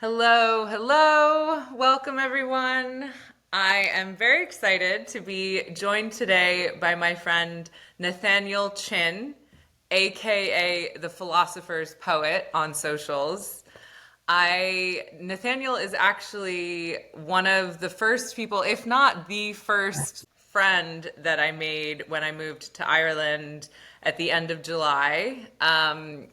Hello, hello. Welcome, everyone. I am very excited to be joined today by my friend Nathaniel Chin, aka the Philosopher's Poet on socials. Nathaniel is actually one of the first people, if not the first friend that I made when I moved to Ireland at the end of July.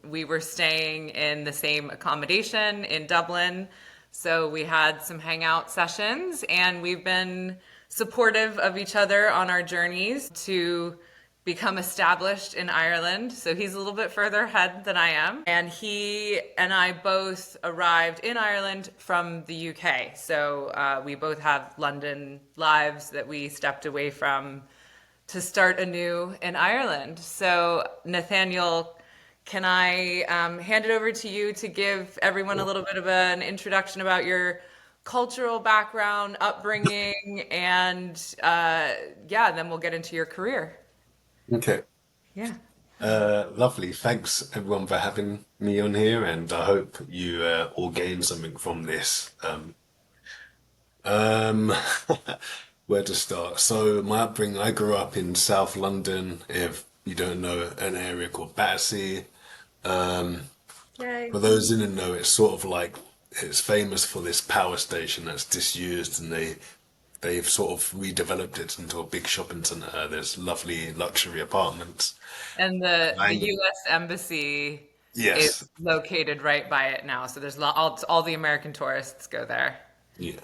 We were staying in the same accommodation in Dublin. So we had some hangout sessions and we've been supportive of each other on our journeys to become established in Ireland. So he's a little bit further ahead than I am. And he and I both arrived in Ireland from the UK. So we both have London lives that we stepped away from to start anew in Ireland. So, Nathaniel, can I hand it over to you to give everyone a little bit of an introduction about your cultural background, upbringing, and yeah, then we'll get into your career. Okay. Yeah. Lovely. Thanks everyone for having me on here, and I hope you all gain something from this. Um, where to start? So my upbringing, I grew up in South London. If you don't know, an area called Battersea. Yay. For those who didn't know, it's sort of like it's famous for this power station that's disused, and they've sort of redeveloped it into a big shopping centre. There's lovely luxury apartments. And And the I ended, U.S. Embassy is yes, located right by it now. So there's all the American tourists go there. yeah.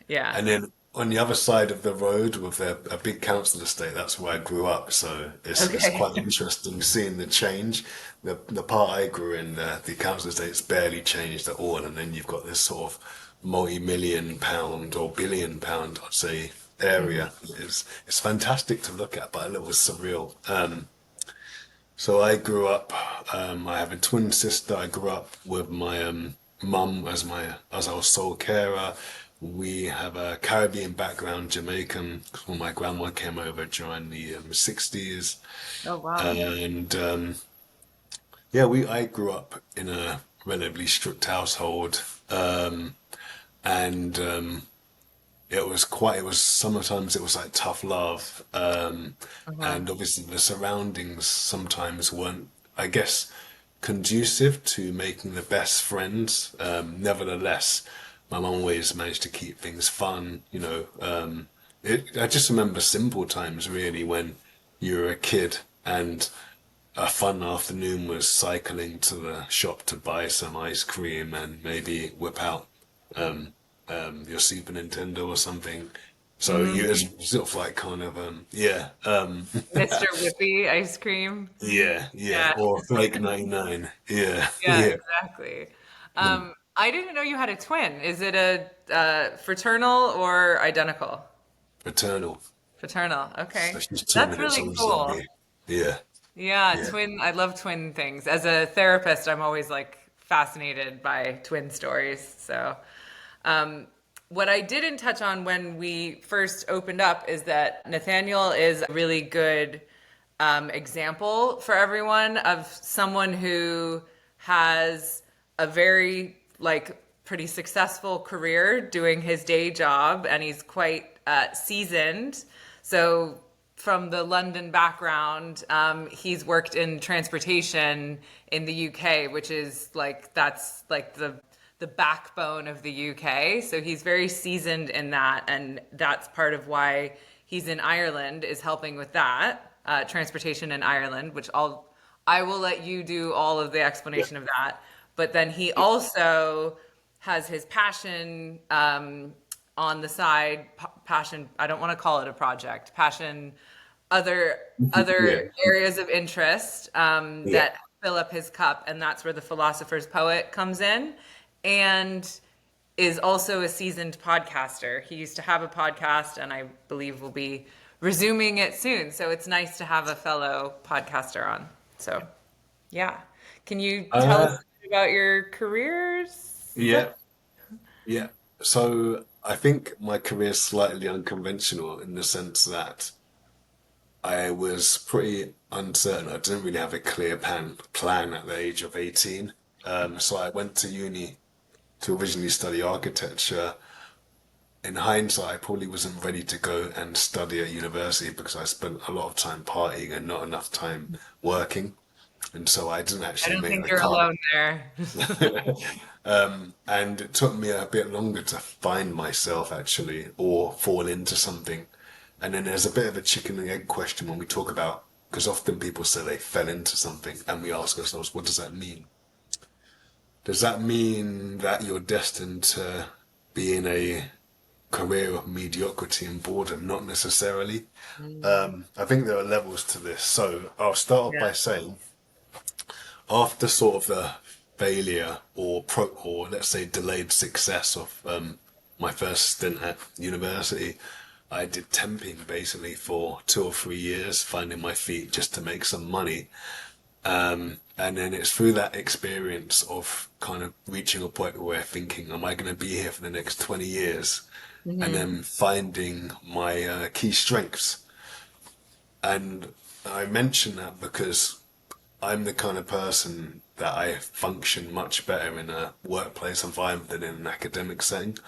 Yeah. And then on the other side of the road with a big council estate, that's where I grew up. So it's Okay. quite interesting seeing the change. The part I grew in, the council estate's barely changed at all, and then you've got this sort of multi-million pound or billion pound, I'd say, area. It's fantastic to look at, but a little surreal. So I grew up. I have a twin sister. I grew up with my mum as our sole carer. We have a Caribbean background, Jamaican, 'cause when my grandma came over during the '60s, Oh, wow. and yeah, we I grew up in a relatively strict household, and it was sometimes it was like tough love, Uh-huh. and obviously the surroundings sometimes weren't, I guess, conducive to making the best friends. Nevertheless, my mum always managed to keep things fun, I just remember simple times really when you were a kid and a fun afternoon was cycling to the shop to buy some ice cream and maybe whip out your Super Nintendo or something. So you it's Mm. sort of like kind of yeah Mr. Whippy ice cream. yeah Yeah. or Flake 99 yeah Yeah, yeah exactly. I didn't know you had a twin. Is it a fraternal or identical? Eternal. Fraternal. So Okay. she's two That's minutes really older than cool. me. Yeah, Yeah, yeah. twin. I love twin things. As a therapist, I'm always like fascinated by twin stories. So, um, what I didn't touch on when we first opened up is that Nathaniel is a really good example for everyone of someone who has a very like pretty successful career doing his day job, and he's quite seasoned. So from the London background, he's worked in transportation in the UK, which is like that's like the backbone of the UK. So he's very seasoned in that, and that's part of why he's in Ireland is helping with that transportation in Ireland, which I will let you do all of the Yeah. explanation of that. But then he also has his passion on the side. Passion. I don't want to call it a project. Passion. Other Yeah, areas of interest yeah. that fill up his cup, and that's where the philosopher's poet comes in, and is also a seasoned podcaster. He used to have a podcast, and I believe will be resuming it soon. So it's nice to have a fellow podcaster on. So, yeah. Can you tell us Uh, about your careers? yeah, yeah. So I think my career is slightly unconventional in the sense that I was pretty uncertain. I didn't really have a clear plan at the age of 18. So I went to uni to originally study architecture. In hindsight, I probably wasn't ready to go and study at university because I spent a lot of time partying and not enough time working. And so I didn't I actually don't make think the you're cut. alone there. And it took me a bit longer to find myself actually, or fall into something. And then there's a bit of a chicken and egg question when we talk about, because often people say they fell into something, and we ask ourselves, what does that mean? Does that mean that you're destined to be in a career of mediocrity and boredom? Not necessarily. Mm, I think there are levels to this. So I'll start off yeah. by saying, after sort of the failure or let's say delayed success of my first stint at university, I did temping basically for 2 or 3 years, finding my feet just to make some money. And then it's through that experience of kind of reaching a point where thinking, am I going to be here for the next 20 years? And Hmm. then finding my key strengths. And I mention that because I'm the kind of person that I function much better in a workplace environment than in an academic setting.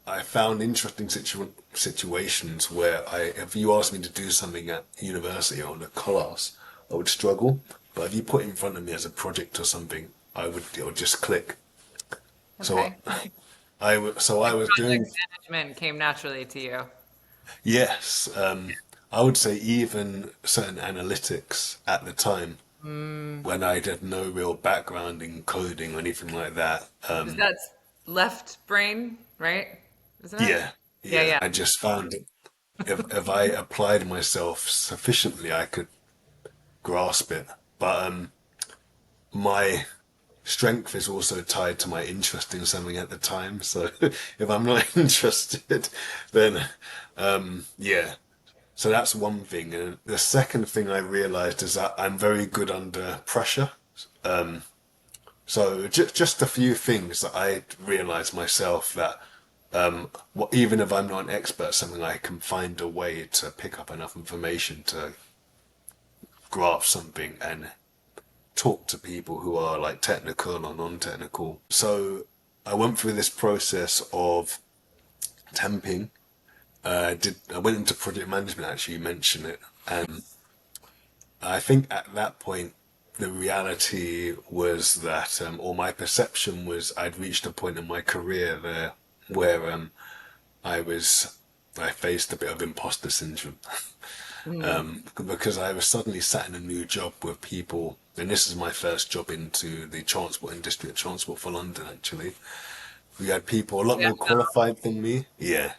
I found interesting situations where if you asked me to do something at university or in a class, I would struggle. But if you put it in front of me as a project or something, it would just click. So Okay. I Like was project doing, management came naturally to you. yes, I would say even certain analytics at the time Mm. when I had no real background in coding or anything like that. Because that's left brain, right? Isn't it? Yeah, Yeah, yeah, yeah. I just found it. If I applied myself sufficiently, I could grasp it. But my strength is also tied to my interest in something at the time. So if I'm not interested, then yeah. So that's one thing. And the second thing I realized is that I'm very good under pressure. So just a few things that I realized myself that even if I'm not an expert, something I can find a way to pick up enough information to grasp something and talk to people who are like technical or non-technical. So I went through this process of temping. I went into project management, actually, you mentioned it, and I think at that point the reality was that, or my perception was, I'd reached a point in my career there where I faced a bit of imposter syndrome. Mm. Because I was suddenly sat in a new job with people, and this is my first job into the transport industry at Transport for London, actually. We had people a lot Yeah. more qualified than me, yeah,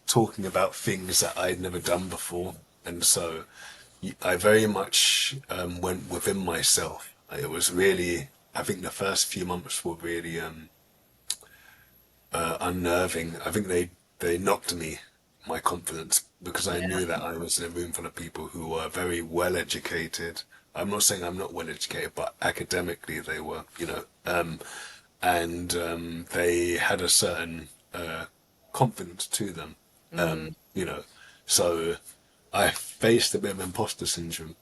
talking about things that I'd never done before. And so I very much went within myself. It was really, I think the first few months were really unnerving. I think they knocked my confidence because I Yeah. knew that I was in a room full of people who were very well educated. I'm not saying I'm not well educated, but academically they were, and they had a certain confidence to them, Mm. you know. So I faced a bit of imposter syndrome,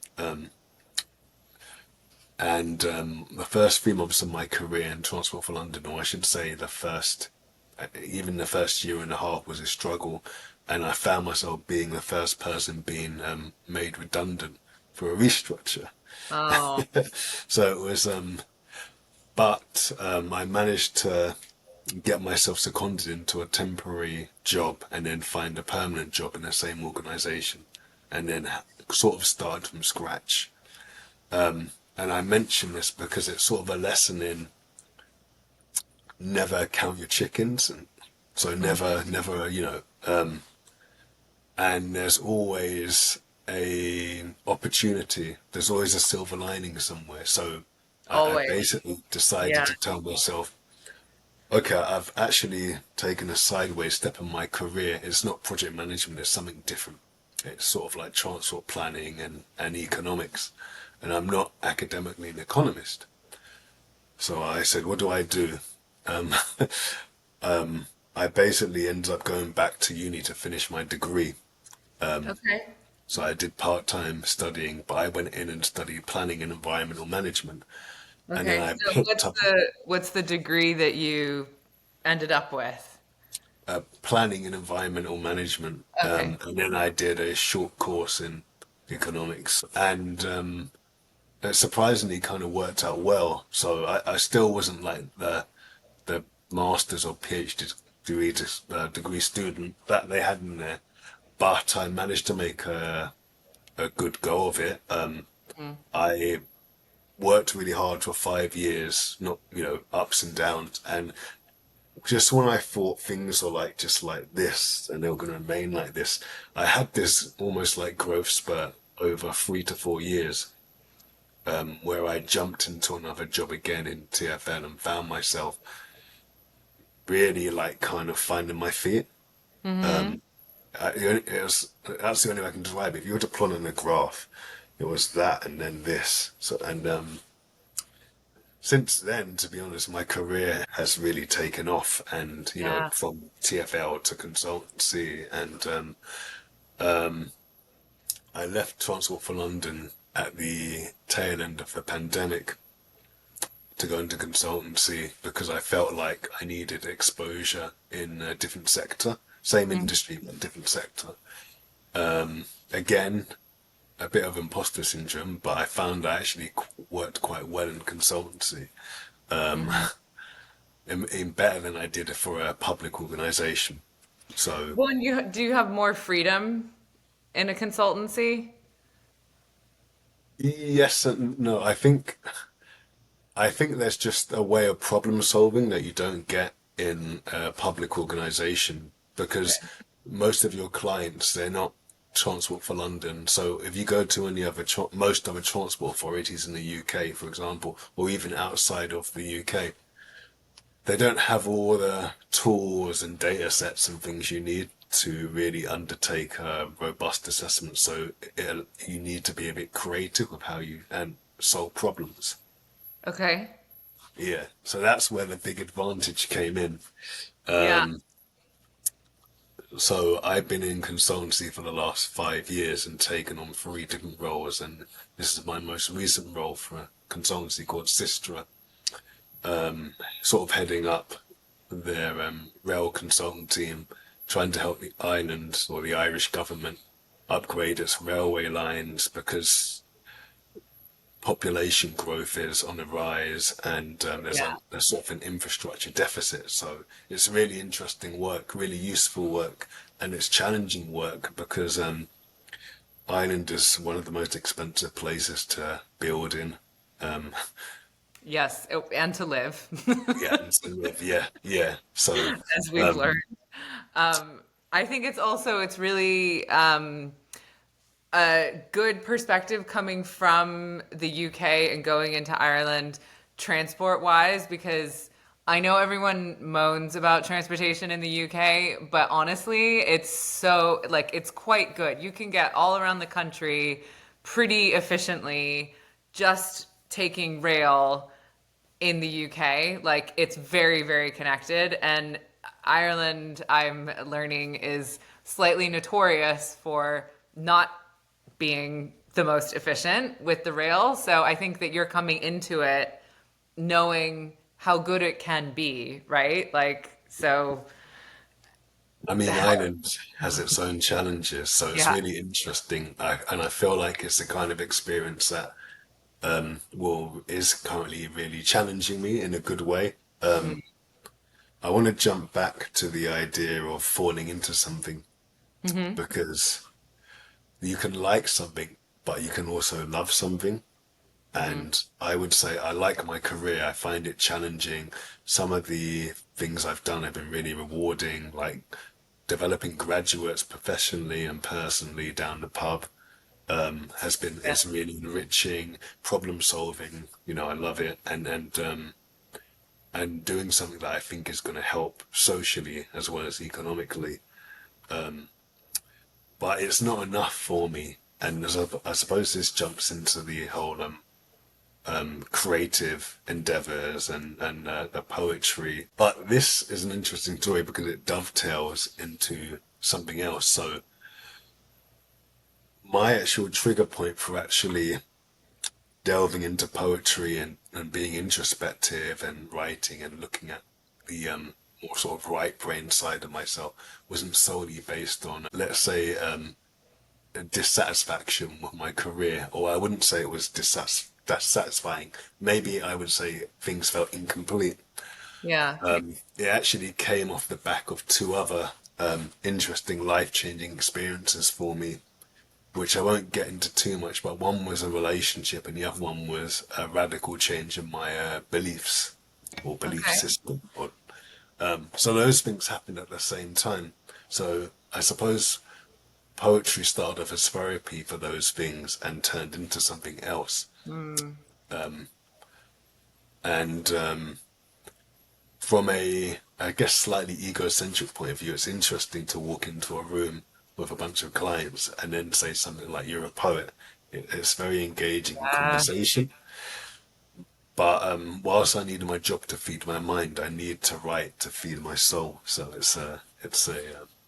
and the first 3 months of my career in Transport for London, or I should say even the first year and a half was a struggle, and I found myself being the first person being made redundant for a restructure. Oh, So it was, but I managed to get myself seconded into a temporary job and then find a permanent job in the same organisation, and then sort of start from scratch. And I mention this because it's sort of a lesson in never count your chickens, and so never, and there's always a opportunity. There's always a silver lining somewhere. So I always. basically decided Yeah. to tell myself, okay, I've actually taken a sideways step in my career. It's not project management, it's something different. It's sort of like transport planning and economics. And I'm not academically an economist. So I said, what do I do? Um, I basically ended up going back to uni to finish my degree. Okay. So I did part time studying, but I went in and studied planning and environmental management. and then Okay. I So picked up what's the degree that you ended up with? planning and environmental management, Okay. and then I did a short course in economics, and it surprisingly kind of worked out well. So I still wasn't like the master's or PhD degree student that they had in there, but I managed to make a good go of it. Mm. I worked really hard for 5 years, not ups and downs, and just when I thought things were like just like this and they were going to remain like this, I had this almost like growth spurt over 3 to 4 years, where I jumped into another job again in TFL and found myself really like kind of finding my feet. Mm-hmm. That's the only way I can describe it. If you were to plot on a graph, it was that and then this. So and since then, to be honest, my career has really taken off, and Yeah. from TFL to consultancy, and I left Transport for London at the tail end of the pandemic to go into consultancy because I felt like I needed exposure in a different sector, same Mm. industry but different sector. Again, a bit of imposter syndrome, but I found I actually worked quite well in consultancy, Mhm. in better than I did for a public organisation. So Well, and do you have more freedom in a consultancy? yes and no. I think there's just a way of problem solving that you don't get in a public organisation because most of your clients, they're not Transport for London. So if you go to any other most other transport authorities in the UK, for example, or even outside of the UK, they don't have all the tools and data sets and things you need to really undertake a robust assessment. So you need to be a bit creative with how you and solve problems. Okay. Yeah, so that's where the big advantage came in. Yeah. So I've been in consultancy for the last 5 years and taken on three different roles, and this is my most recent role for a consultancy called Sistra, sort of heading up their rail consultant team, trying to help the island or the Irish government upgrade its railway lines because population growth is on the rise and Yeah. there's sort of an infrastructure deficit. So it's really interesting work, really useful work, and it's challenging work because Ireland is one of the most expensive places to build in. Um, Yes, and to live, yeah, and to live. Yeah, yeah. So as we've um, learned. I think it's really a good perspective coming from the UK and going into Ireland transport wise because I know everyone moans about transportation in the UK, but honestly, it's so like it's quite good. You can get all around the country pretty efficiently just taking rail in the UK. Like it's very, very connected. And Ireland, I'm learning, is slightly notorious for not being the most efficient with the rail. So I think that you're coming into it knowing how good it can be, right? Like, so, I mean, Ireland has its own challenges, so it's yeah. really interesting. And I feel like it's the kind of experience that is currently really challenging me in a good way. Mm. I want to jump back to the idea of falling into something Hmm. because you can like something, but you can also love something. Hmm. And I would say I like my career. I find it challenging. Some of the things I've done have been really rewarding, like developing graduates professionally and personally down the pub. Has been Yeah. It's really enriching. Problem solving, I love it, and doing something that I think is going to help socially as well as economically. But it's not enough for me, and I suppose this jumps into the whole creative endeavors and the poetry. But this is an interesting story because it dovetails into something else. So my actual trigger point for actually delving into poetry and being introspective and writing and looking at the more sort of right brain side of myself wasn't solely based on, let's say, dissatisfaction with my career, or I wouldn't say it was dissatisfying. Maybe I would say things felt incomplete. Yeah. It actually came off the back of two other interesting life-changing experiences for me, which I won't get into too much, but one was a relationship and the other one was a radical change in my beliefs or belief Okay. system. So those things happened at the same time. So I suppose poetry started off as therapy for those things and turned into something else. Mm. And from a, I guess, slightly egocentric point of view, it's interesting to walk into a room with a bunch of clients and then say something like you're a poet. It's very engaging Yeah. conversation. But whilst I need my job to feed my mind, I need to write to feed my soul. So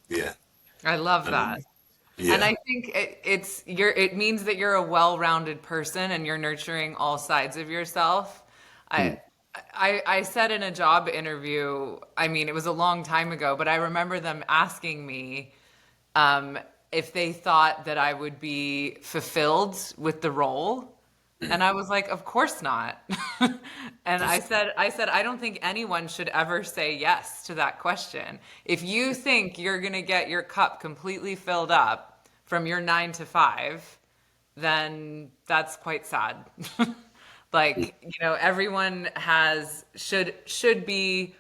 yeah, I love that. um, And yeah. I think it means that you're a well-rounded person and you're nurturing all sides of yourself. I Mm. I said in a job interview, I mean, it was a long time ago, but I remember them asking me um, if they thought that I would be fulfilled with the role. And I was like, of course not. And I said, I don't think anyone should ever say yes to that question. If you think you're going to get your cup completely filled up from your 9 to 5, then that's quite sad. Like, everyone should be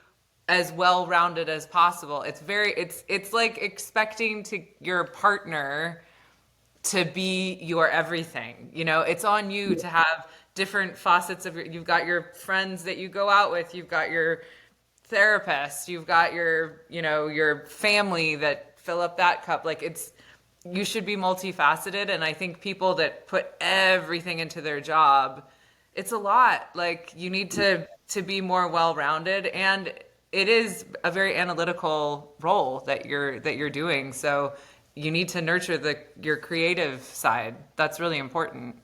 as well-rounded as possible. It's like expecting to your partner to be your everything. It's on you to have different facets of you've got your friends that you go out with, you've got your therapist, you've got your family that fill up that cup. Like you should be multifaceted. And I think people that put everything into their job, it's a lot. Like you need to be more well-rounded, and it is a very analytical role that you're doing. So you need to nurture your creative side. That's really important.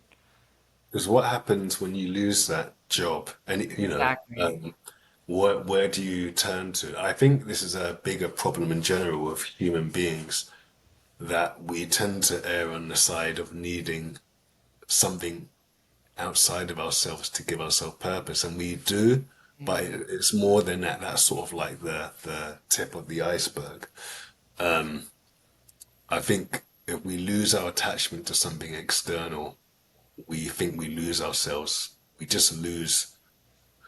Because what happens when you lose that job? And Exactly. where do you turn to? I think this is a bigger problem in general with human beings, that we tend to err on the side of needing something outside of ourselves to give ourselves purpose, and we do, but Mm. it's more than that. That's sort of like the tip of the iceberg. I think if we lose our attachment to something external, we think we lose ourselves. We just lose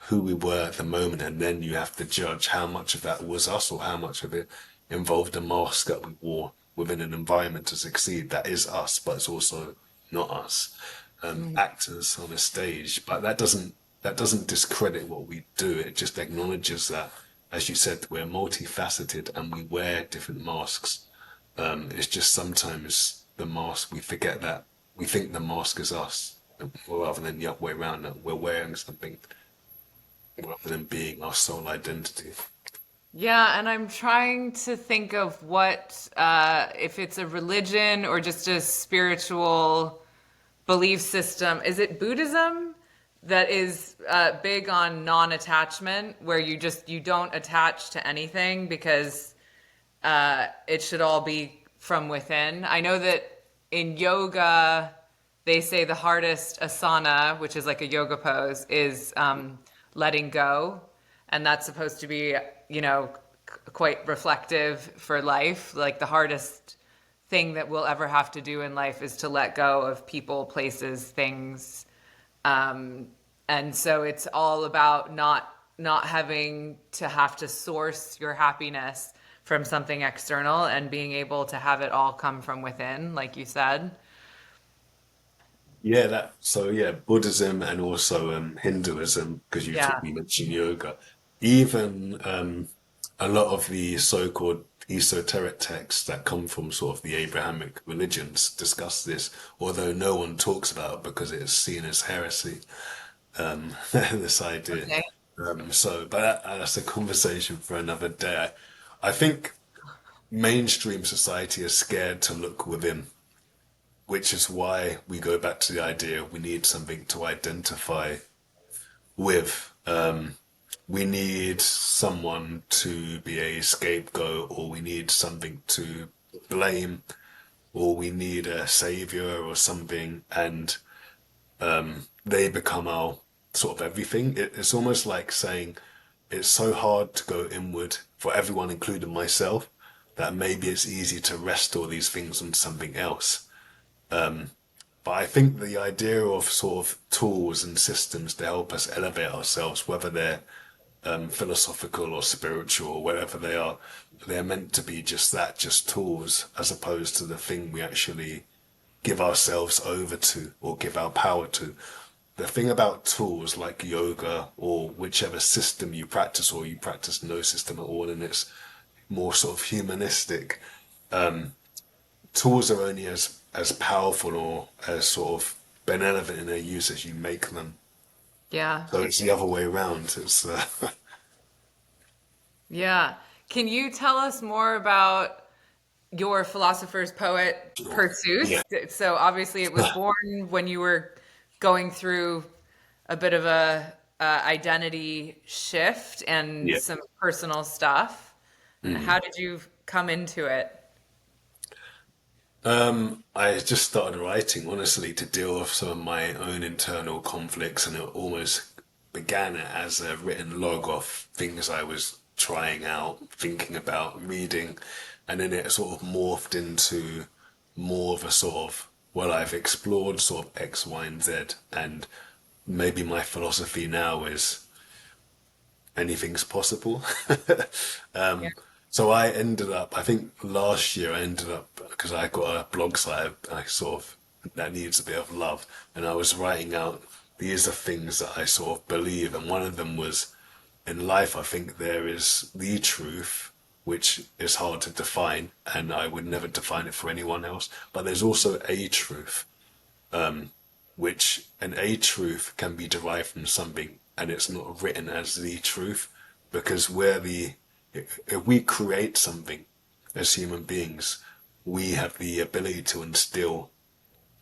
who we were at the moment, and then you have to judge how much of that was us or how much of it involved a mask that we wore within an environment to succeed. That is us, but it's also not us. Mm. Actors on a stage, but that doesn't discredit what we do. It just acknowledges that, as you said, we're multifaceted and we wear different masks. It's just sometimes the mask, we forget that we think the mask is us, rather than the other way around, that we're wearing something rather than being our sole identity. Yeah, and I'm trying to think of if it's a religion or just a spiritual belief system. Is it Buddhism that is big on non-attachment, where you don't attach to anything because it should all be from within? I know that in yoga, they say the hardest asana, which is like a yoga pose, is letting go. And that's supposed to be, quite reflective for life. Like the hardest thing that we'll ever have to do in life is to let go of people, places, things. Um, and so it's all about not having to have to source your happiness from something external and being able to have it all come from within, like you said. Yeah, yeah, Buddhism and also Hinduism, because Yeah. you mentioned yoga. Even a lot of the so-called esoteric texts that come from sort of the Abrahamic religions discuss this, although no one talks about it because it is seen as heresy. This idea. Okay. That's a conversation for another day. I think mainstream society is scared to look within. which is why we go back to the idea we need something to identify with. We need someone to be a scapegoat, or we need something to blame, or we need a savior or something, and they become our sort of everything. It's almost like saying it's so hard to go inward for everyone, including myself, that maybe it's easy to rest all these things on something else. But I think the idea of sort of tools and systems to help us elevate ourselves, whether they're philosophical or spiritual or whatever they are, they're meant to be just that, just tools, as opposed to the thing we actually give ourselves over to or give our power to. The thing about tools like yoga or whichever system you practice, or you practice no system at all and it's more sort of humanistic, tools are only as powerful or as sort of benevolent in their use as you make them. Yeah. So it's the other way around. It's Yeah. Can you tell us more about your philosopher's poet yeah, pursuits? So obviously it was born when you were going through a bit of a identity shift and yeah. some personal stuff. Mm. How did you come into it? I just started writing, honestly, to deal with some of my own internal conflicts, and it almost began as a written log of things I was trying out, thinking about, reading, and then it sort of morphed into more of a sort of, well, I've explored sort of X, Y, and Z, and maybe my philosophy now is anything's possible. Yeah. So I ended up, I think last year I ended up, because I got a blog site I sort of, that needs a bit of love. And I was writing out, these are things that I sort of believe. And one of them was, in life, I think there is the truth, which is hard to define. And I would never define it for anyone else. But there's also a truth, which an a truth can be derived from something, and it's not written as the truth, because if we create something as human beings, we have the ability to instill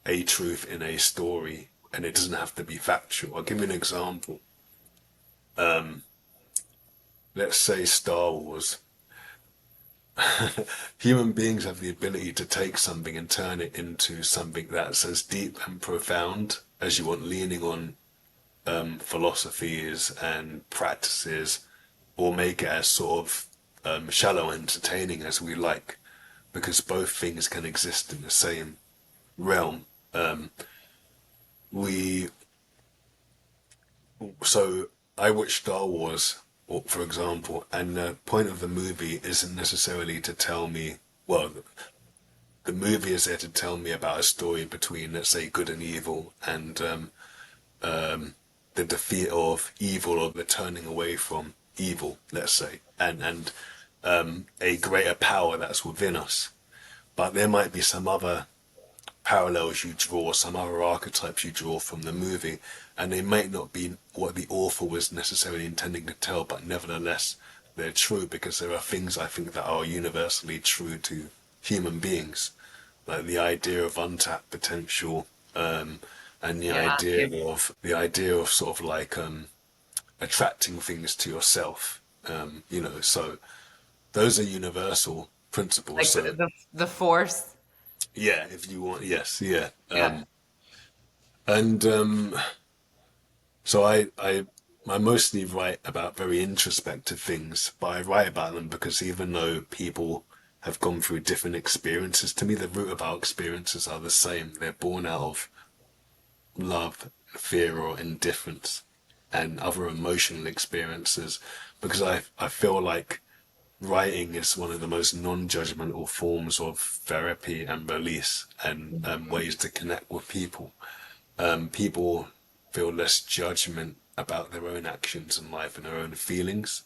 a truth in a story, and it doesn't have to be factual. I'll give you an example. Let's say Star Wars. Human beings have the ability to take something and turn it into something that's as deep and profound as you want, leaning on philosophies and practices, or make it as sort of shallow entertaining as we like, because both things can exist in the same realm. We so I watched Star Wars, for example, and the point of the movie isn't necessarily to tell me, well, the movie is there to tell me about a story between, let's say, good and evil, and the defeat of evil, or the turning away from evil, let's say, and a greater power that's within us. But there might be some other parallels you draw, some other archetypes you draw from the movie, and they might not be what the author was necessarily intending to tell, but nevertheless they're true, because there are things I think that are universally true to human beings, like the idea of untapped potential, and Yeah. the idea of sort of like attracting things to yourself. So those are universal principles. Like So the force. yeah, if you want, yes, yeah. Yeah. And so I mostly write about very introspective things, but I write about them because even though people have gone through different experiences, to me the root of our experiences are the same. They're born out of love, fear, or indifference, and other emotional experiences. Because I feel like writing is one of the most non-judgmental forms of therapy and release, and ways to connect with people. People feel less judgment about their own actions in life and their own feelings.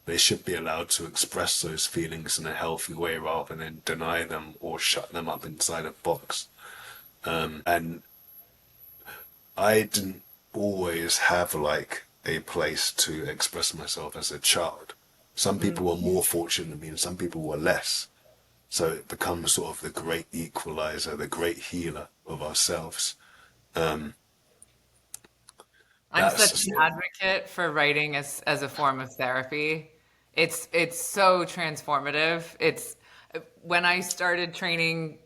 They should be allowed to express those feelings in a healthy way rather than deny them or shut them up inside a box. And I didn't always have like a place to express myself as a child. Some Mm. people were more fortunate than me, and some people were less. So it becomes sort of the great equalizer, the great healer of ourselves. I'm That's such the an sort of, advocate for writing as a form of therapy. It's so transformative. It's when I started training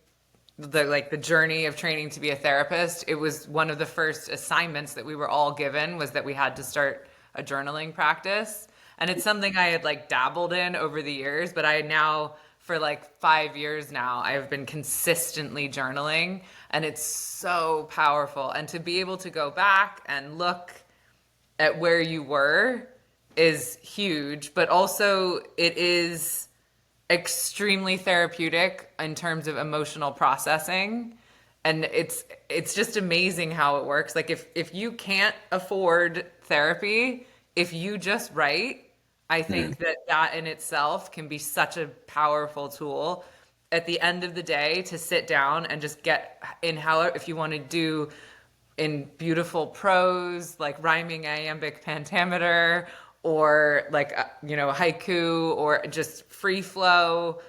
the journey of training to be a therapist, it was one of the first assignments that we were all given was that we had to start a journaling practice. And it's something I had like dabbled in over the years, but I now for like 5 years now, I've been consistently journaling and it's so powerful. And to be able to go back and look at where you were is huge, but also it is extremely therapeutic in terms of emotional processing. And it's just amazing how it works. Like if you can't afford therapy, if you just write, I mm, think that that in itself can be such a powerful tool at the end of the day to sit down and just get in how if you want to do in beautiful prose, like rhyming iambic pentameter, or like haiku, or just free flow.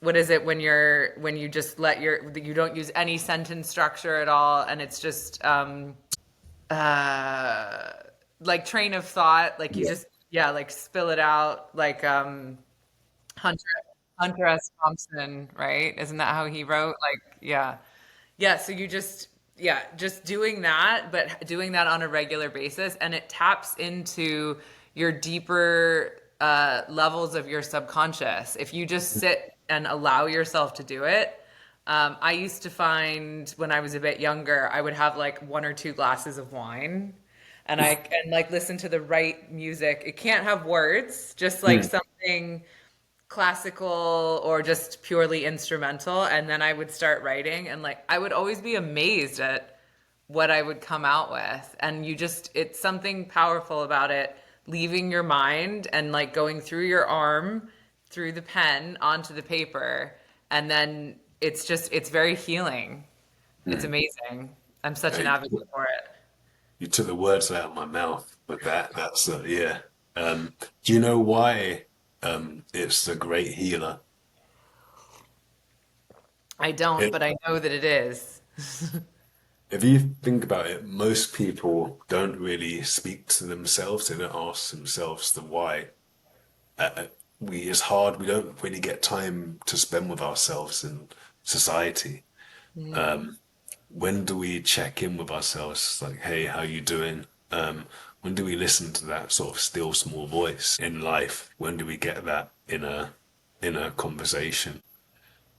What is it when you just let you don't use any sentence structure at all, and it's just uh, like train of thought, like you yeah, just like spill it out, like Hunter Hunter S. Thompson, right? Isn't that how he wrote? Like, yeah. Yeah, so you just just doing that, but doing that on a regular basis, and it taps into your deeper levels of your subconscious. If you just sit and allow yourself to do it, I used to find when I was a bit younger, I would have like one or two glasses of wine, and I can like listen to the right music. It can't have words, just like mm, something classical or just purely instrumental, and then I would start writing, and like I would always be amazed at what I would come out with. And you just it's something powerful about it leaving your mind and like going through your arm through the pen onto the paper, and then it's very healing. It's mm. amazing. I'm such an Hey, advocate for it. you took the words out of my mouth with that. That's yeah. Do you know why it's the great healer? I don't, It, but I know that it is. if you think about it, most people don't really speak to themselves. They don't ask themselves the why. It's hard. We don't really get time to spend with ourselves in society. Mm. When do we check in with ourselves? Like, hey, how you doing? When do we listen to that sort of still small voice in life? When do we get that in a conversation?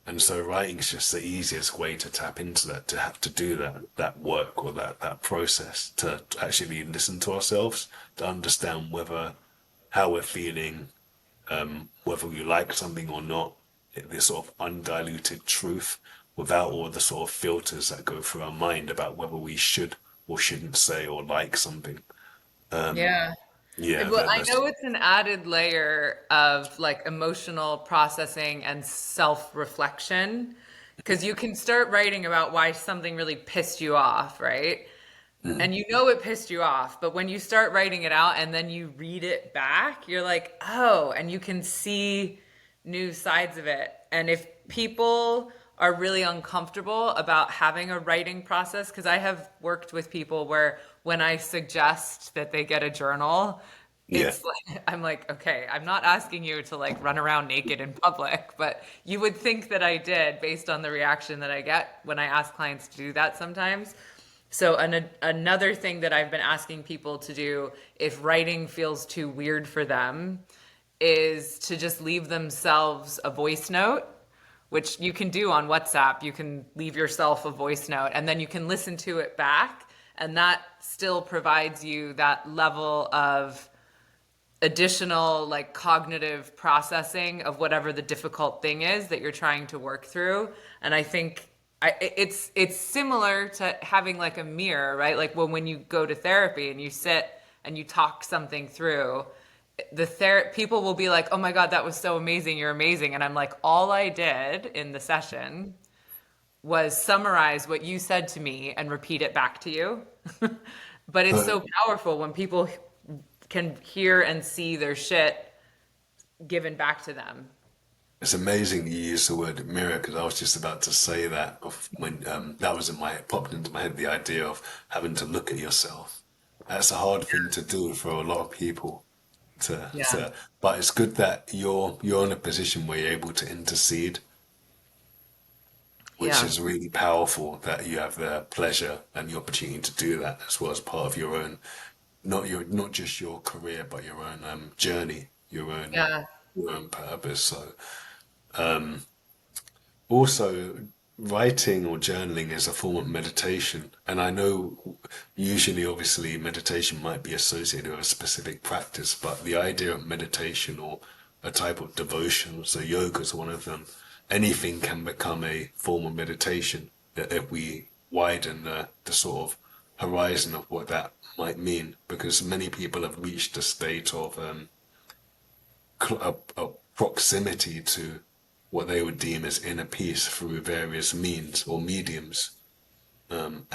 And so writing is just the easiest way to tap into that, to have to do that work or that process, to actually listen to ourselves, to understand how we're feeling, whether we like something or not, this sort of undiluted truth without all the sort of filters that go through our mind about whether we should or shouldn't say or like something. Yeah. Yeah, Well, I that's know it's an added layer of like emotional processing and self-reflection because you can start writing about why something really pissed you off, right? mm, And you know it pissed you off, but when you start writing it out and then you read it back, you're like, oh, and you can see new sides of it. And if people are really uncomfortable about having a writing process, because I have worked with people where when I suggest that they get a journal, yeah. it's like, I'm like, okay, I'm not asking you to like run around naked in public, but you would think that I did based on the reaction that I get when I ask clients to do that sometimes. So another thing that I've been asking people to do if writing feels too weird for them is to just leave themselves a voice note, which you can do on WhatsApp. You can leave yourself a voice note and then you can listen to it back. And that still provides you that level of additional like cognitive processing of whatever the difficult thing is that you're trying to work through. And I think it's similar to having like a mirror, right? Like when you go to therapy and you sit and you talk something through, people will be like, "Oh my God, that was so amazing! You're amazing!" And I'm like, all I did in the session was summarize what you said to me and repeat it back to you. But it's So so powerful when people can hear and see their shit given back to them. It's amazing you use the word mirror because I was just about to say that when that was in my popped into my head the idea of having to look at yourself. That's a hard thing to do for a lot of people. Yeah. But it's good that you're in a position where you're able to intercede, which Yeah. is really powerful. That you have the pleasure and the opportunity to do that as well as part of your own, not just your career, but your own journey, Yeah. your own purpose. So. Also, writing or journaling is a form of meditation. And I know usually, obviously, meditation might be associated with a specific practice, but the idea of meditation or a type of devotion, so yoga is one of them, anything can become a form of meditation if we widen the sort of horizon of what that might mean. Because many people have reached a state of a proximity to what they would deem as inner peace through various means or mediums, and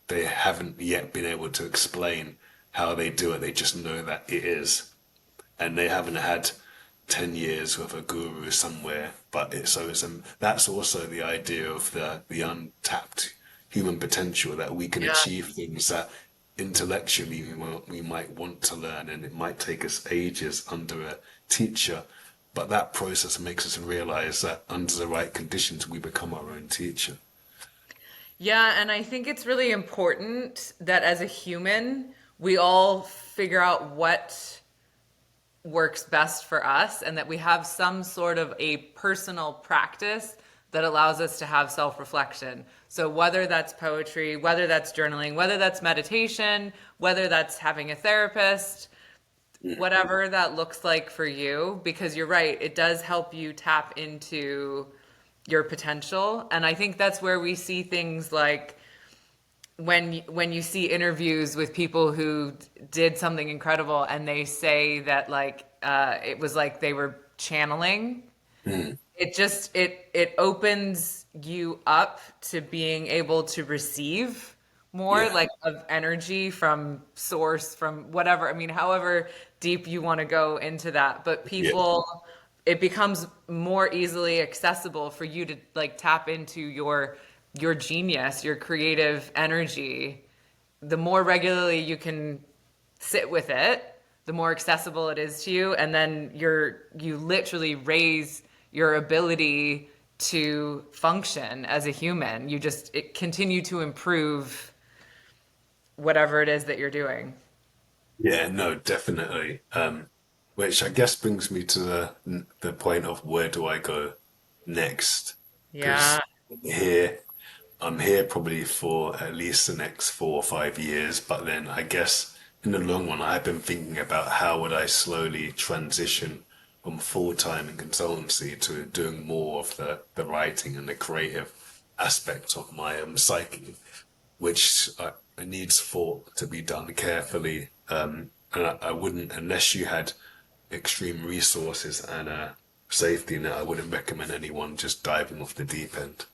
they haven't yet been able to explain how they do it. They just know that it is, and they haven't had 10 years with a guru somewhere. But that's also the idea of the untapped human potential that we can Yeah. achieve things that intellectually we might want to learn, and it might take us ages under a teacher. But that process makes us realize that under the right conditions, we become our own teacher. Yeah, and I think it's really important that as a human, we all figure out what works best for us and that we have some sort of a personal practice that allows us to have self-reflection. So whether that's poetry, whether that's journaling, whether that's meditation, whether that's having a therapist, whatever that looks like for you, because you're right, it does help you tap into your potential. And I think that's where we see things like when you see interviews with people who did something incredible and they say that like it was like they were channeling, Mm. it opens you up to being able to receive more Yeah, like of energy from source, from whatever, I mean, however deep you want to go into that, but yeah, people, it becomes more easily accessible for you to like tap into your genius, your creative energy. The more regularly you can sit with it, the more accessible it is to you, and then you literally raise your ability to function as a human. It continue to improve whatever it is that you're doing. yeah. No, definitely. Which I guess brings me to the point of where do I go next? Yeah. Because here I'm here probably for at least the next 4 or 5 years, but then I guess in the long run, I've been thinking about how would I slowly transition from full-time in consultancy to doing more of the writing and the creative aspects of my psyche, which needs thought to be done carefully. And I wouldn't, unless you had extreme resources and a safety net, I wouldn't recommend anyone just diving off the deep end.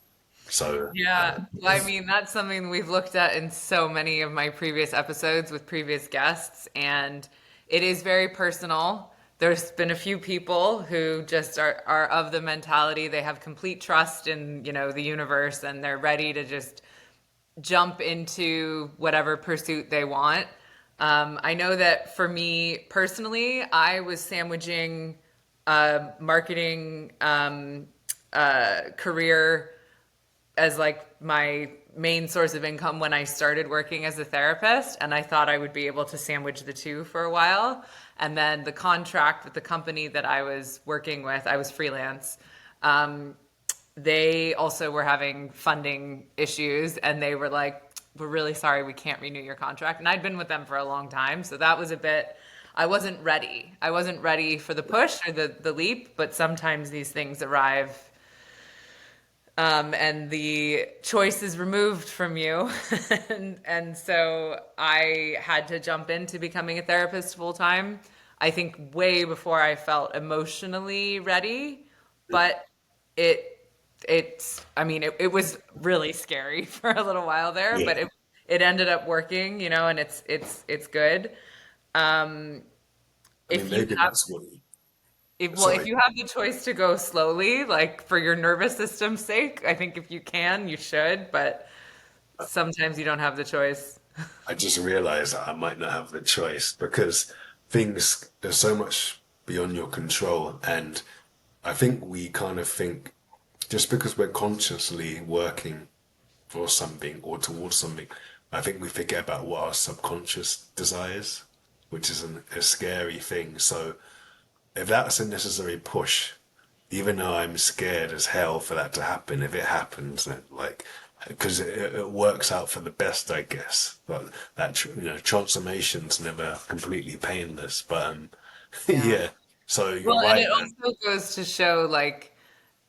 So, Yeah, well, I mean, that's something we've looked at in so many of my previous episodes with previous guests, and it is very personal. There's been a few people who just are of the mentality they have complete trust in, the universe, and they're ready to just jump into whatever pursuit they want. I know that for me personally, I was sandwiching a marketing career as like my main source of income when I started working as a therapist, and I thought I would be able to sandwich the two for a while. And then the contract with the company that I was working with, I was freelance. They also were having funding issues, and they were like, "We're really sorry, we can't renew your contract." And I'd been with them for a long time, so that was a bit. I wasn't ready. I wasn't ready for the push or the leap, but sometimes these things arrive and the choice is removed from you. And so I had to jump into becoming a therapist full time. I think way before I felt emotionally ready, but it I mean it was really scary for a little while there, yeah. but it ended up working, and it's good. Um, I mean, if you maybe have that's what. If Sorry. you have the choice to go slowly, like for your nervous system's sake, I think if you can, you should, but sometimes you don't have the choice. I just realized that I might not have the choice because things are so much beyond your control. And I think we kind of think just because we're consciously working for something or towards something, I think we forget about what our subconscious desires, which is a scary thing. So if that's a necessary push, even though I'm scared as hell for that to happen, if it happens, then like, because it works out for the best, I guess. But transformation's never completely painless. But Yeah. yeah. So you're Well, and right, it man. also goes to show like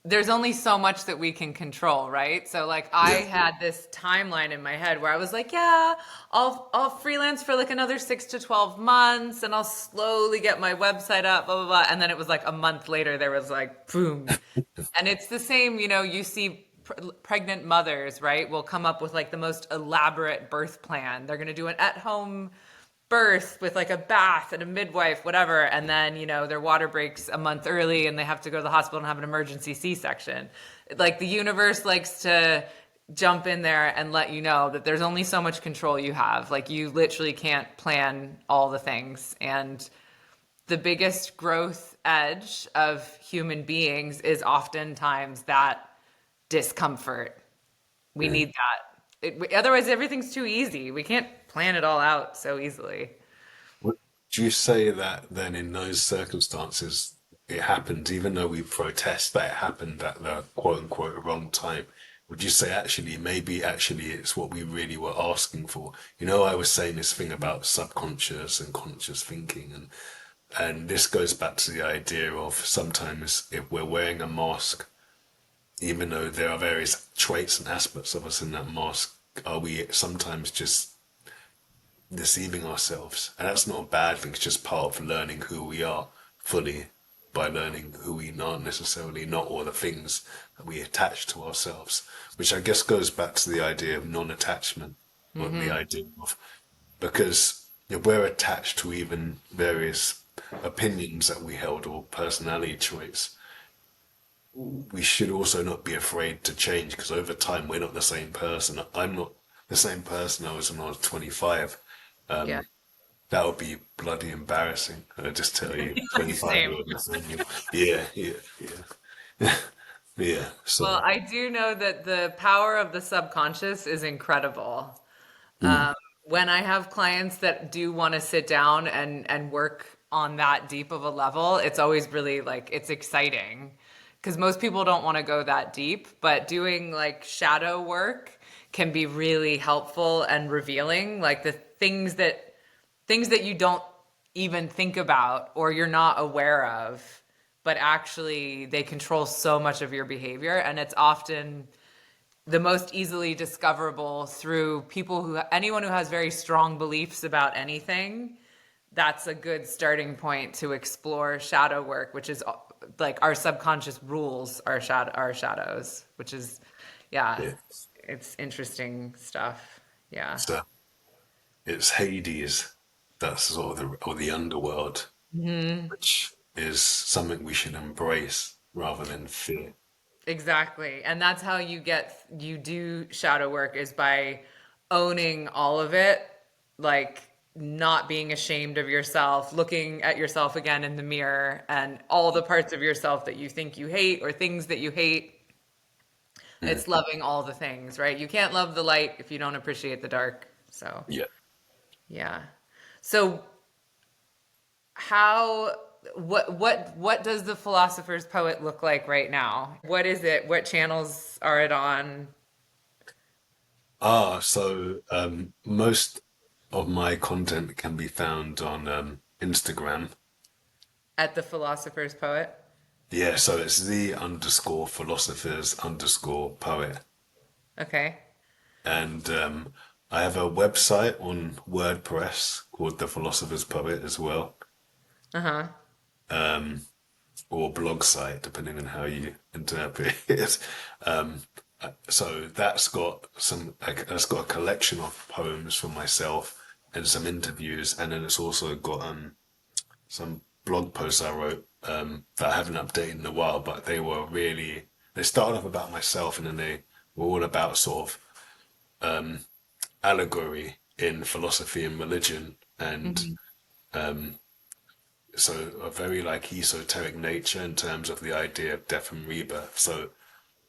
there's only so much that we can control, right? So like I Yeah. had this timeline in my head where I was like, yeah, I'll freelance for like another 6 to 12 months and I'll slowly get my website up, blah blah blah. And then it was like a month later there was like boom. And it's the same, you see pregnant mothers, right? Will come up with like the most elaborate birth plan. They're going to do an at-home birth with like a bath and a midwife, whatever, and then their water breaks a month early and they have to go to the hospital and have an emergency C-section. Like the universe likes to jump in there and let you know that there's only so much control you have. Like you literally can't plan all the things. And the biggest growth edge of human beings is oftentimes that discomfort. We Yeah. need that. Otherwise, everything's too easy. We can't plan it all out so easily. Would you say that then in those circumstances it happened, even though we protest that it happened at the quote unquote wrong time? Would you say maybe actually it's what we really were asking for? I was saying this thing about subconscious and conscious thinking, and this goes back to the idea of sometimes if we're wearing a mask, even though there are various traits and aspects of us in that mask, are we sometimes just deceiving ourselves? And that's not a bad thing. It's just part of learning who we are fully by learning who we aren't necessarily, not all the things that we attach to ourselves, which I guess goes back to the idea of non-attachment, or the Hmm. idea of, because if we're attached to even various opinions that we held or personality traits, we should also not be afraid to change because over time we're not the same person. I'm not the same person I was when I was 25. Yeah. That would be bloody embarrassing. I just tell you, 25 year Same. old Nathaniel. Yeah, yeah, yeah. Yeah. Well, So, I do know that the power of the subconscious is incredible. mm, When I have clients that do want to sit down and work on that deep of a level, it's always really like it's exciting because most people don't want to go that deep, but doing like shadow work can be really helpful and revealing, like the things that you don't even think about or you're not aware of, but actually they control so much of your behavior and it's often the most easily discoverable through anyone who has very strong beliefs about anything. That's a good starting point to explore shadow work, which is like our subconscious rules our shadows, which is yeah, yeah. it's interesting stuff. Yeah. So it's Hades. That's sort of the underworld, Hmm. which is something we should embrace rather than fear. Exactly. And that's how you do shadow work is by owning all of it, like not being ashamed of yourself, looking at yourself again in the mirror and all the parts of yourself that you think you hate or things that you hate. Mm. It's loving all the things, right? You can't love the light if you don't appreciate the dark. So, Yeah. yeah. So, how what does the philosopher's poet look like right now? What is it? What channels are it on? So most of my content can be found on Instagram. At the philosopher's poet? Yeah, so it's the underscore philosophers underscore poet. Okay. And I have a website on WordPress called The Philosopher's Poet as well, Uh-huh. or blog site, depending on how you interpret it. Um, so that's got a collection of poems from myself and some interviews, and then it's also got some blog posts I wrote that I haven't updated in a while, but they started off about myself and then they were all about sort of allegory in philosophy and religion and Mhm. so a very like esoteric nature in terms of the idea of death and rebirth. So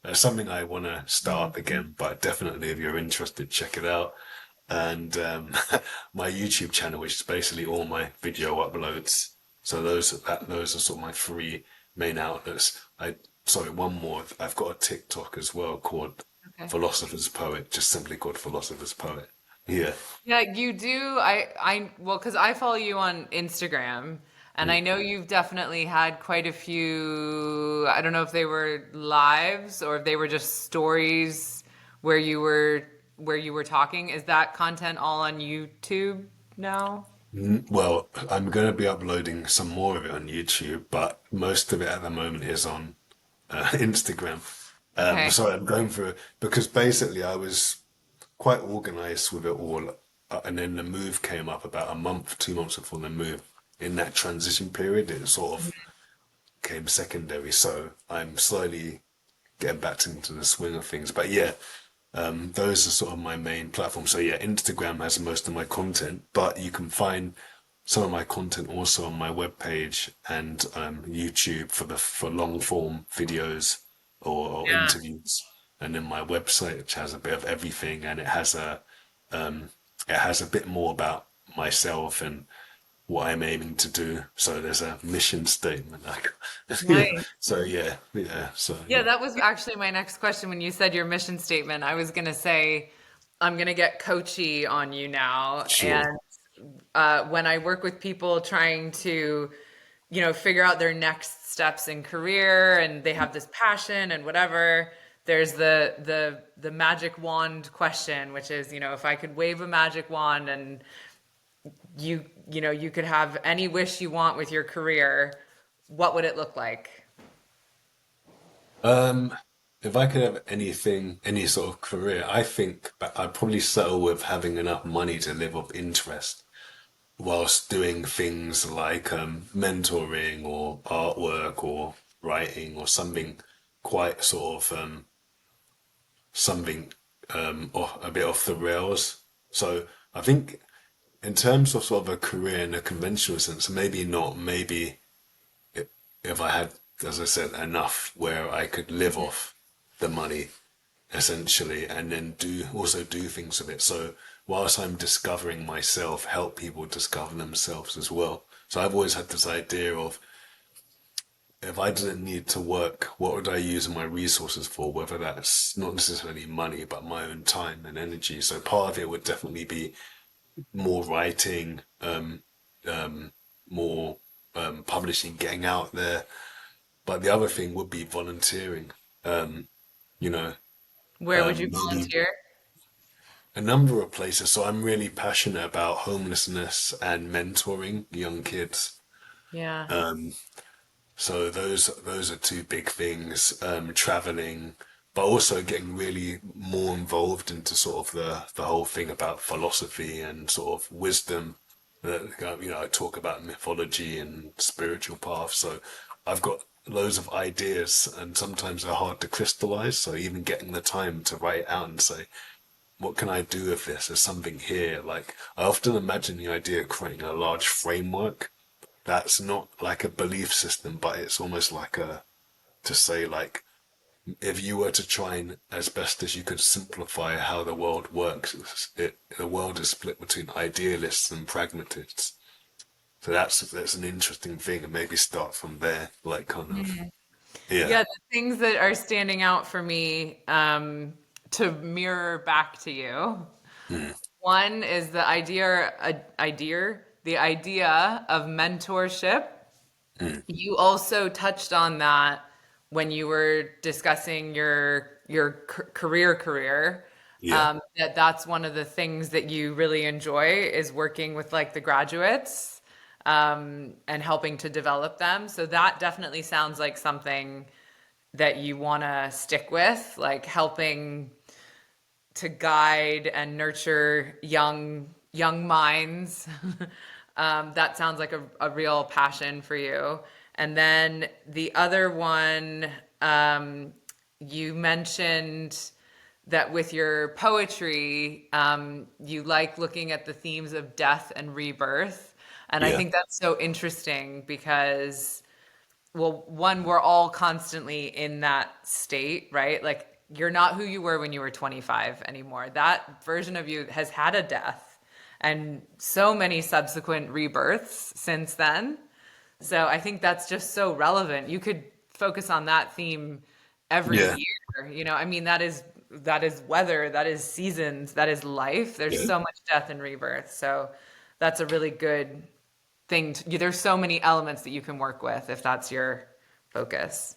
that's something I want to start up again, but definitely if you're interested, check it out. And my YouTube channel, which is basically all my video uploads. So those are sort of my three main outlets. I sorry, one more. I've got a TikTok as well called Okay. Philosopher's Poet, just simply called Philosopher's Poet. Yeah. Yeah, you do. Well, because I follow you on Instagram, and I Mm. know you've definitely had quite a few. I don't know if they were lives or if they were just stories where you were talking. Is that content all on YouTube now? Well, I'm going to be uploading some more of it on YouTube, but most of it at the moment is on Instagram. Okay. So I'm going through because basically I was quite organized with it all, and then the move came up about a month, 2 months before the move. In that transition period, it sort of came secondary. So I'm slowly getting back into the swing of things. But yeah, those are sort of my main platforms. So yeah, Instagram has most of my content, but you can find some of my content also on my webpage and YouTube for long form videos or Yeah. interviews, and then my website which has a bit of everything, and it has a bit more about myself and what I'm aiming to do. So there's a mission statement. Like, yeah. Nice. So yeah. So Yeah, that was actually my next question when you said your mission statement. I was going to say, I'm going to get coachy on you now. sure. And when I work with people trying to, figure out their next steps in career and they have this passion and whatever, there's the magic wand question, which is, if I could wave a magic wand and you could have any wish you want with your career, what would it look like? Um, if I could have anything, any sort of career, I think that I'd probably settle with having enough money to live off interest whilst doing things like mentoring or artwork or writing or something quite sort of something a bit off the rails. So I think in terms of sort of a career in a conventional sense, maybe not. Maybe if I had, as I said, enough where I could live off the money essentially, and then do things with it. So whilst I'm discovering myself, help people discover themselves as well. So I've always had this idea of if I didn't need to work, what would I use my resources for? Whether that's not necessarily money, but my own time and energy. So part of it would definitely be more writing, more publishing, getting out there. But the other thing would be volunteering. You know, Where would you maybe volunteer? a number of places. So I'm really passionate about homelessness and mentoring young kids. Yeah. So those are two big things. Traveling, but also getting really more involved into sort of the whole thing about philosophy and sort of wisdom. I talk about mythology and spiritual paths. So I've got loads of ideas, and sometimes they're hard to crystallize. So even getting the time to write out and say, what can I do with this? There's something here. Like I often imagine the idea of creating a large framework that's not like a belief system, but it's almost like to say like if you were to try and as best as you could simplify how the world works, the world is split between idealists and pragmatists. So that's an interesting thing, and maybe start from there, like kind of yeah. Yeah, the things that are standing out for me to mirror back to you. Mm, One is the idea of mentorship. mm, You also touched on that when you were discussing your career. yeah. That's one of the things that you really enjoy is working with like the graduates and helping to develop them. So that definitely sounds like something that you want to stick with, like helping to guide and nurture young minds. That sounds like a real passion for you. And then the other one, you mentioned that with your poetry, you like looking at the themes of death and rebirth. And I Yeah. think that's so interesting because, well, one, we're all constantly in that state, right? Like, you're not who you were when you were 25 anymore. That version of you has had a death and so many subsequent rebirths since then. So I think that's just so relevant. You could focus on that theme every Yeah. year. I mean, that is weather, that is seasons, that is life. There's Yeah. so much death and rebirth. So that's a really good thing there's so many elements that you can work with if that's your focus.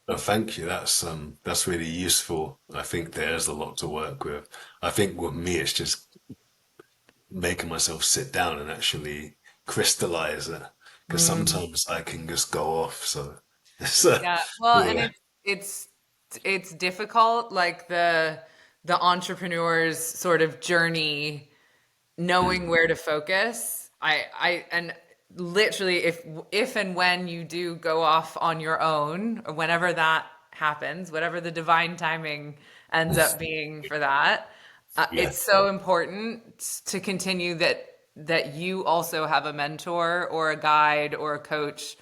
No, thank you. That's really useful. I think there's a lot to work with. I think with me, it's just making myself sit down and actually crystallize it, because Mm. sometimes I can just go off. So Yeah. Well, and yeah. it's difficult, like the entrepreneur's sort of journey, knowing Mm. where to focus. And literally, if and when you do go off on your own, or whenever that happens, whatever the divine timing ends up being for that, Yeah. it's so important to continue that you also have a mentor or a guide or a coach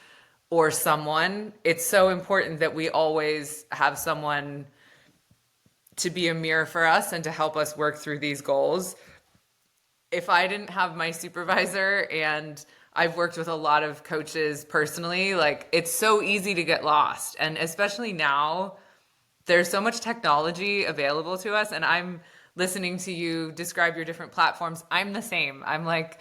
or someone. It's so important that we always have someone to be a mirror for us and to help us work through these goals. If I didn't have my supervisor, and I've worked with a lot of coaches personally, like, it's so easy to get lost. And especially now, there's so much technology available to us. And I'm listening to you describe your different platforms. I'm the same. I'm like,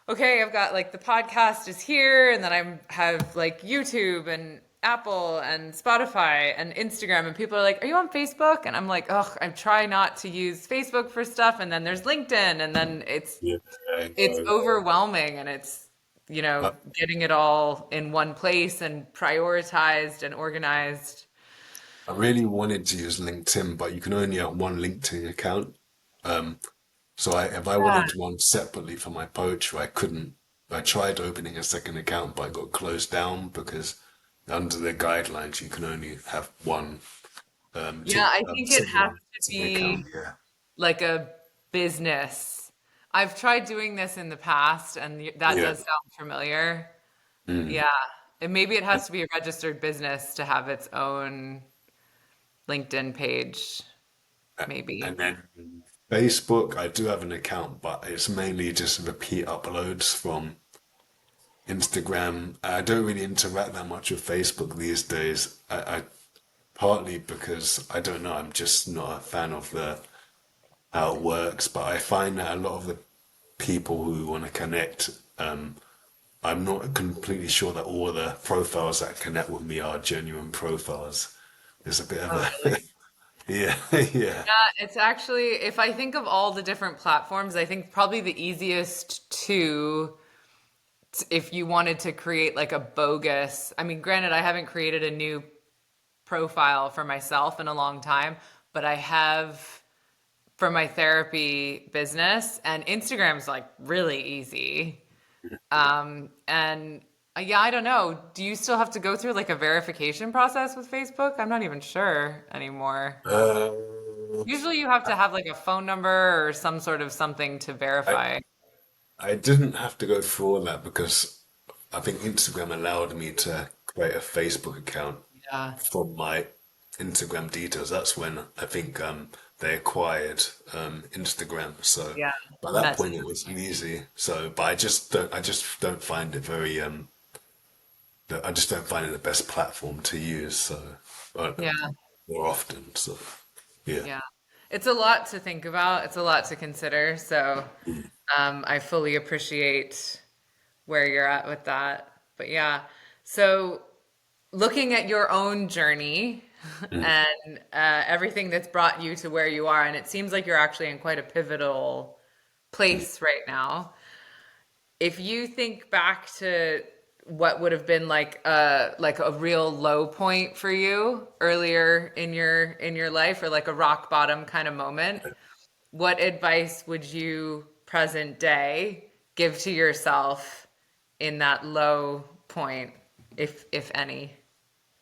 okay, I've got like the podcast is here, and then I have like YouTube and Apple and Spotify and Instagram, and people are like, "Are you on Facebook?" And I'm like, "Ugh, I try not to use Facebook for stuff." And then there's LinkedIn, and then it's Yeah. I it's know. overwhelming, and it's getting it all in one place and prioritized and organized. I really wanted to use LinkedIn, but you can only have one LinkedIn account. Um, if I Yeah. wanted one separately for my poetry, I couldn't. I tried opening a second account, but I got closed down because under the guidelines you can only have one Yeah, I think it has single to single account. be Yeah, like a business. I've tried doing this in the past, and that yeah. does sound familiar. Mm. Yeah. And maybe it has to be a registered business to have its own LinkedIn page, And maybe. then Facebook, I do have an account, but it's mainly just repeat uploads from Instagram. I don't really interact that much with Facebook these days. I partly because I don't know, I'm just not a fan of the how it works. But I find that a lot of the people who want to connect, I'm not completely sure that all the profiles that connect with me are genuine profiles. There's a bit of Oh, a really? yeah, yeah, It's actually, if I think of all the different platforms, I think probably the easiest if you wanted to create like a bogus, I mean, granted, I haven't created a new profile for myself in a long time, but I have for my therapy business, and Instagram's like really easy. And yeah, I don't know. Do you still have to go through like a verification process with Facebook? I'm not even sure anymore. uh, Usually you have to have like a phone number or some sort of something to I verify. I didn't have to go through all that because I think Instagram allowed me to create a Facebook account Yeah. from my Instagram details. That's when I think they acquired Instagram. So Yeah. by that Mess. point it was easy. So, but I just don't find it very I just don't find it the best platform to use. So Yeah. more often. So yeah. Yeah. It's a lot to think about. It's a lot to consider. So I fully appreciate where you're at with that. But yeah. So looking at your own journey Mm. and everything that's brought you to where you are, and it seems like you're actually in quite a pivotal place right now. If you think back to what would have been like a real low point for you earlier in your life, or like a rock bottom kind of moment, what advice would you present day give to yourself in that low point? if any?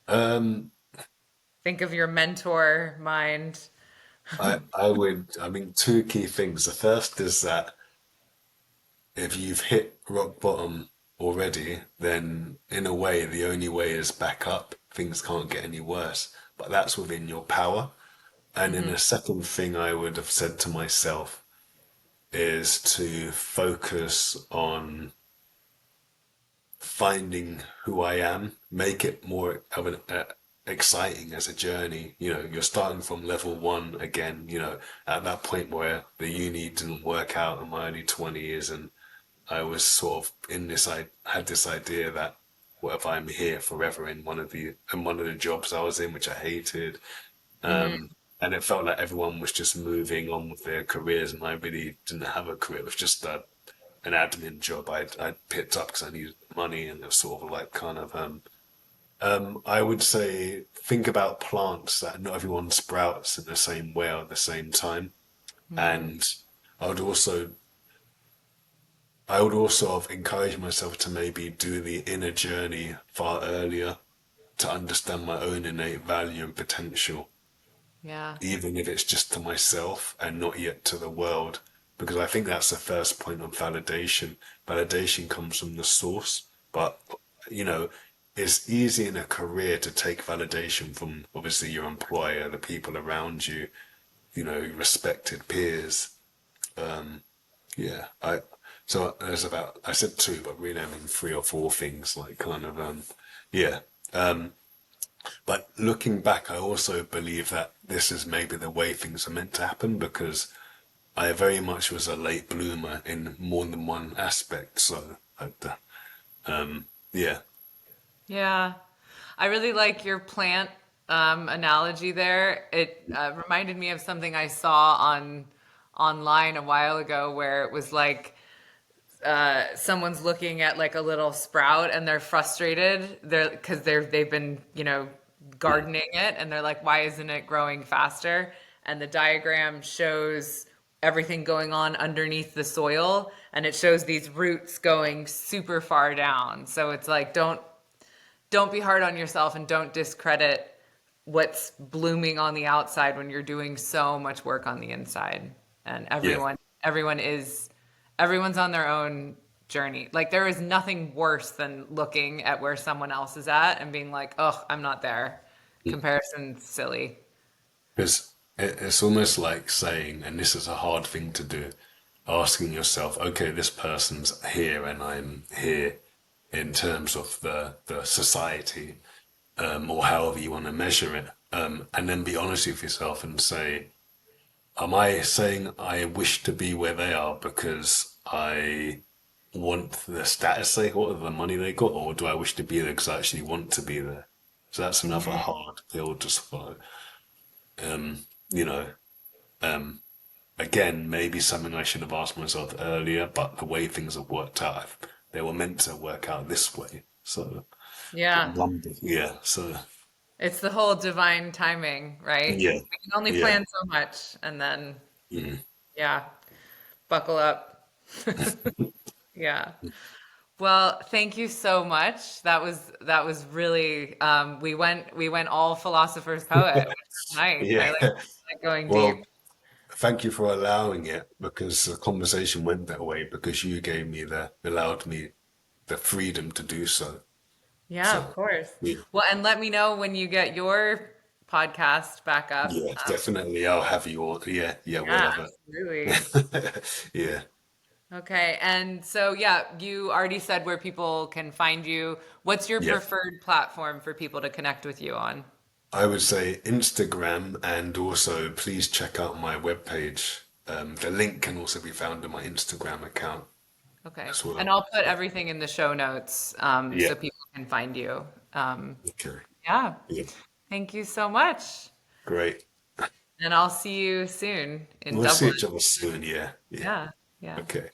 Um, Think of your mentor mind. I mean, two key things. The first is that if you've hit rock bottom already, then in a way, the only way is back up. Things can't get any worse, but that's within your power. And then Hmm. the second thing I would have said to myself is to focus on finding who I am, make it more of an exciting as a journey. You know, you're starting from level one again, you know, at that point where the uni didn't work out in my early 20s, and I was sort of in this, I had this idea that what if I'm here forever in one of the jobs I was in, which I hated. Hmm. And it felt like everyone was just moving on with their careers, and I really didn't have a career. It was just an admin job I'd picked up because I needed money, and it was sort of like kind of I would say think about plants that not everyone sprouts in the same way or at the same time. And I would also I would also have encouraged myself to maybe do the inner journey far earlier to understand my own innate value and potential, Yeah. even if it's just to myself and not yet to the world. Because I think that's the first point of validation. Validation comes from the source, but you know, it's easy in a career to take validation from obviously your employer, the people around you, you know, respected peers. Yeah, so there's about I said two, but really I mean three or four things like kind of yeah. But looking back, I also believe that this is maybe the way things are meant to happen because I very much was a late bloomer in more than one aspect. So, yeah, Yeah. I really like your plant analogy there. It reminded me of something I saw on online a while ago where it was like someone's looking at like a little sprout and they're frustrated. They've been, mm, gardening it and they're like, why isn't it growing faster? And the diagram shows everything going on underneath the soil and it shows these roots going super far down. So it's like don't be hard on yourself and don't discredit what's blooming on the outside when you're doing so much work on the inside. And yeah, everyone's on their own journey. Like there is nothing worse than looking at where someone else is at and being like, "Oh, I'm not there." Comparison's silly. because it's almost like saying, and this is a hard thing to do, asking yourself, okay, this person's here and I'm here in terms of the society, or however you want to measure it, and then be honest with yourself and say, am I saying I wish to be where they are because I want the status they got or the money they got, or do I wish to be there because I actually want to be there? So that's another hard pill to swallow. You know, um, again, maybe something I should have asked myself earlier, but the way things have worked out, they were meant to work out this way. So, Yeah. yeah, so, It's the whole divine timing, right? yeah, We can only yeah, plan so much and then mm, yeah, buckle up. Yeah. Well, thank you so much. That was really we went all philosopher's poet, which is nice. I yeah. like going deep. Well, thank you for allowing it because the conversation went that way because you gave me allowed me the freedom to do so. Yeah, of So, course. yeah, Well, and let me know when you get your podcast back up. yeah, definitely. I'll have you all. Yeah, yeah, we'll Yeah, have absolutely. it. Yeah, Okay, and so yeah, you already said where people can find you. What's your yeah. preferred platform for people to connect with you on? I would say Instagram, and also please check out my webpage. The link can also be found in my Instagram account Okay, as and well. I'll put So, everything in the show notes yeah, so people can find you. okay. Yeah. Yeah, Thank you so much. great. And I'll see you soon in We'll see Dublin. each other soon. Yeah, yeah. Yeah. Yeah. Okay.